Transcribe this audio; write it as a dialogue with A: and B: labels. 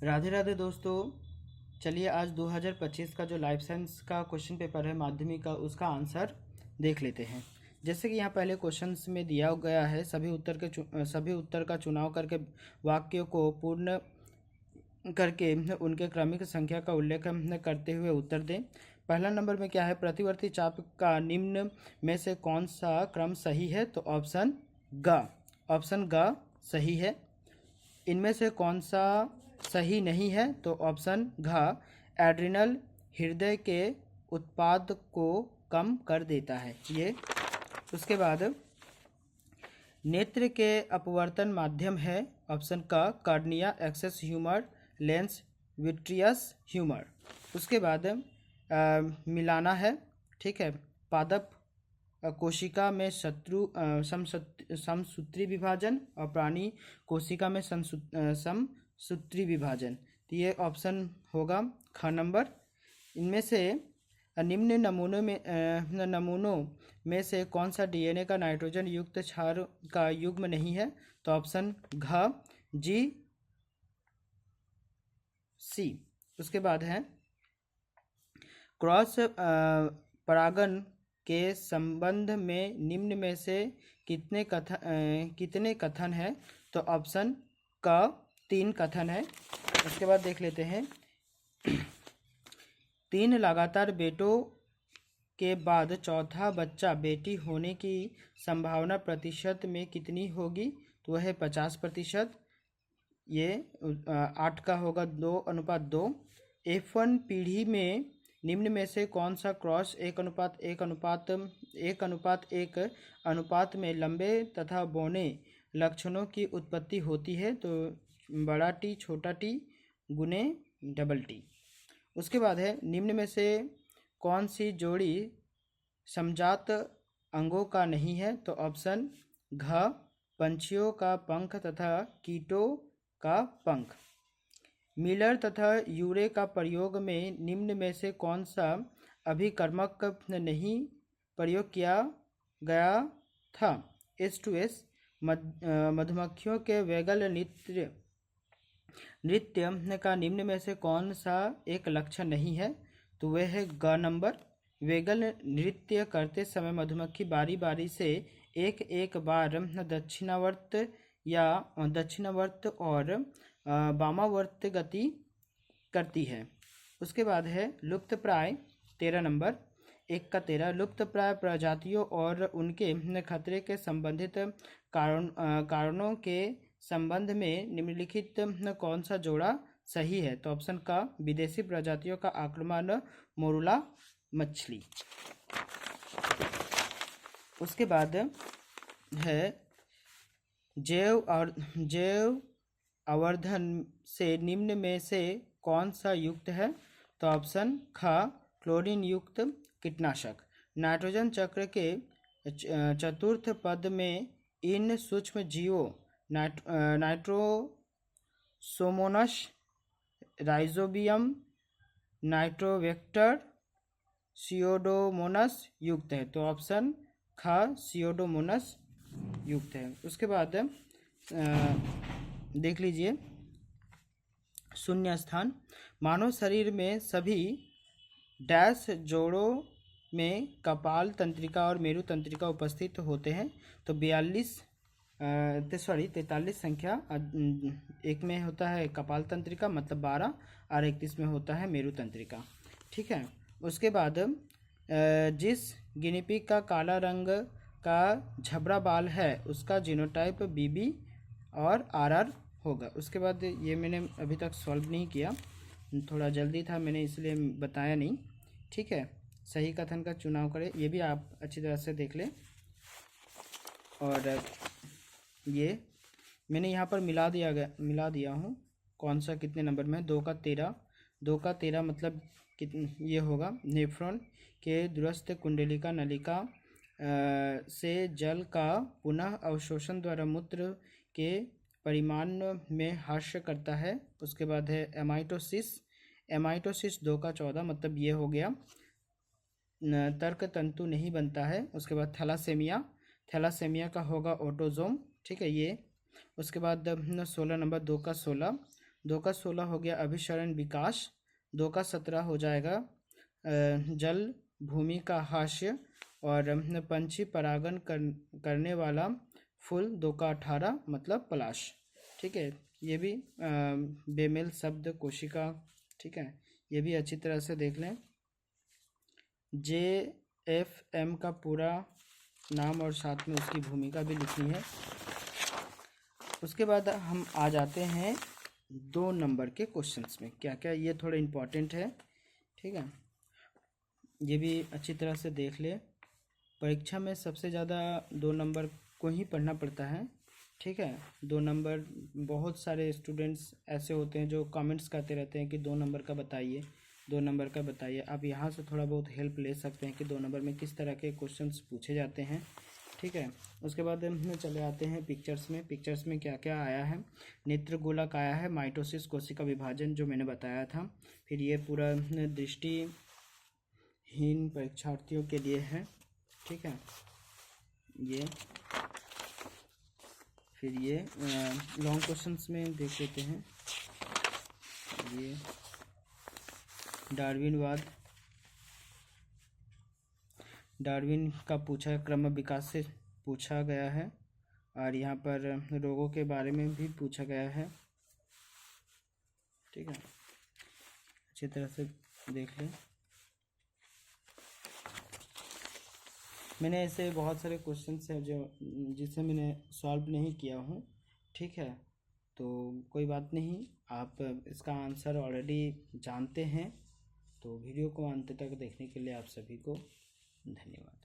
A: राधे राधे दोस्तों। चलिए आज 2025 का जो लाइफ साइंस का क्वेश्चन पेपर है माध्यमिक का, उसका आंसर देख लेते हैं। जैसे कि यहाँ पहले क्वेश्चंस में दिया गया है, सभी उत्तर का चुनाव करके वाक्यों को पूर्ण करके उनके क्रमिक संख्या का उल्लेख करते हुए उत्तर दें। पहला नंबर में क्या है, प्रतिवर्ती चाप का निम्न में से कौन सा क्रम सही है? तो ऑप्शन ग सही है। इनमें से कौन सा सही नहीं है? तो ऑप्शन घ एड्रिनल हृदय के उत्पाद को कम कर देता है ये। उसके बाद नेत्र के अपवर्तन माध्यम है, ऑप्शन का cornea, aqueous humour, lens, vitreous humour. उसके बाद मिलाना है, ठीक है। पादप कोशिका में समसूत्री विभाजन और प्राणी कोशिका में समसूत्री विभाजन। तो ये ऑप्शन होगा ख नंबर। इनमें से निम्न नमूनों में से कौन सा डीएनए का नाइट्रोजन युक्त क्षार का युग्म नहीं है? तो ऑप्शन घ जी सी। उसके बाद है क्रॉस परागण के संबंध में निम्न में से कितने कथन है? तो ऑप्शन का 3 कथन है। उसके बाद देख लेते हैं 3 लगातार बेटों के बाद चौथा बच्चा बेटी होने की संभावना प्रतिशत में कितनी होगी? तो वह है 50%। ये 8 का होगा 2:2। F1 पीढ़ी में निम्न में से कौन सा क्रॉस 1:1 में लंबे तथा बौने लक्षणों की उत्पत्ति होती है? तो बड़ा टी छोटा टी गुने डबल टी। उसके बाद है निम्न में से कौन सी जोड़ी समजात अंगों का नहीं है? तो ऑप्शन घ पंछियों का पंख तथा कीटों का पंख। मिलर तथा यूरे का प्रयोग में निम्न में से कौन सा अभिकर्मक नहीं प्रयोग किया गया था? S2S। मधुमक्खियों के वैगल नृत्य का निम्न में से कौन सा एक लक्षण नहीं है? तो वह है ग नंबर। वैगल नृत्य करते समय मधुमक्खी बारी बारी से एक बार दक्षिणावर्त और वामावर्त गति करती है। उसके बाद है लुप्तप्राय 13 नंबर। 1 का 13 लुप्तप्राय प्रजातियों और उनके खतरे के संबंधित कारणों के संबंध में निम्नलिखित कौन सा जोड़ा सही है? तो ऑप्शन का विदेशी प्रजातियों का आक्रमण मोरुला मछली। उसके बाद है जैव आवर्धन से निम्न में से कौन सा युक्त है? तो ऑप्शन ख क्लोरीन युक्त कीटनाशक। नाइट्रोजन चक्र के चतुर्थ पद में इन सूक्ष्म जीवों नाइट्रोसोमोनस, राइजोबियम, नाइट्रोवेक्टर, सियोडोमोनस युक्त है। तो ऑप्शन ख सियोडोमोनस युक्त है। उसके बाद देख लीजिए शून्य स्थान। मानव शरीर में सभी डैश जोड़ों में कपाल तंत्रिका और मेरु तंत्रिका उपस्थित होते हैं। तो 43 संख्या एक में होता है कपाल तंत्रिका मतलब 12 और 31 में होता है मेरु तंत्रिका, ठीक है। उसके बाद जिस गिनीपिग का काला रंग का झबरा बाल है उसका जीनोटाइप बीबी और आरआर होगा। उसके बाद ये मैंने अभी तक सॉल्व नहीं किया, थोड़ा जल्दी था मैंने इसलिए बताया नहीं, ठीक है। सही कथन का चुनाव करें, ये भी आप अच्छी तरह से देख लें। और ये मैंने यहाँ पर मिला दिया हूँ कौन सा कितने नंबर में है। 2 का 13 मतलब ये होगा नेफ्रॉन के दूरस्थ कुंडलिका नलिका से जल का पुनः अवशोषण द्वारा मूत्र के परिमाण में ह्रास करता है। उसके बाद है एमाइटोसिस 2 का 14 मतलब ये हो गया तर्क तंतु नहीं बनता है। उसके बाद थैलासेमिया का होगा ऑटोजोम, ठीक है ये। उसके बाद 16 नंबर 2 का 16 2 का 16 हो गया अभिसरण विकास। 2 का 17 हो जाएगा जल भूमि का हास्य। और पंछी परागण करने वाला फूल। 2 का 18 मतलब पलाश। ठीक है, ये भी बेमेल शब्द कोशिका। ठीक है, ये भी अच्छी तरह से देख लें। JFM का पूरा नाम और साथ में उसकी भूमिका भी लिखनी है। उसके बाद हम आ जाते हैं 2 नंबर के क्वेश्चंस में। क्या क्या, ये थोड़ा इम्पोर्टेंट है। ठीक है, ये भी अच्छी तरह से देख ले। परीक्षा में सबसे ज़्यादा 2 नंबर को ही पढ़ना पड़ता है। ठीक है, 2 नंबर, बहुत सारे स्टूडेंट्स ऐसे होते हैं जो कमेंट्स करते रहते हैं कि 2 नंबर का बताइए, 2 नंबर का बताइए। आप यहाँ से थोड़ा बहुत हेल्प ले सकते हैं कि 2 नंबर में किस तरह के क्वेश्चंस पूछे जाते हैं। ठीक है, उसके बाद हम चले आते हैं पिक्चर्स में। पिक्चर्स में क्या क्या आया है। नेत्र गोलक आया है, माइटोसिस कोशिका विभाजन जो मैंने बताया था। फिर ये पूरा दृष्टिहीन परीक्षार्थियों के लिए है। ठीक है, ये फिर ये लॉन्ग क्वेश्चंस में देख लेते हैं। ये डार्विन का पूछा क्रम विकास से पूछा गया है। और यहाँ पर रोगों के बारे में भी पूछा गया है। ठीक है, अच्छी तरह से देख लें। मैंने ऐसे बहुत सारे क्वेश्चंस हैं जो जिसे मैंने सॉल्व नहीं किया हूँ। ठीक है, तो कोई बात नहीं, आप इसका आंसर ऑलरेडी जानते हैं। तो वीडियो को अंत तक देखने के लिए आप सभी को धन्यवाद।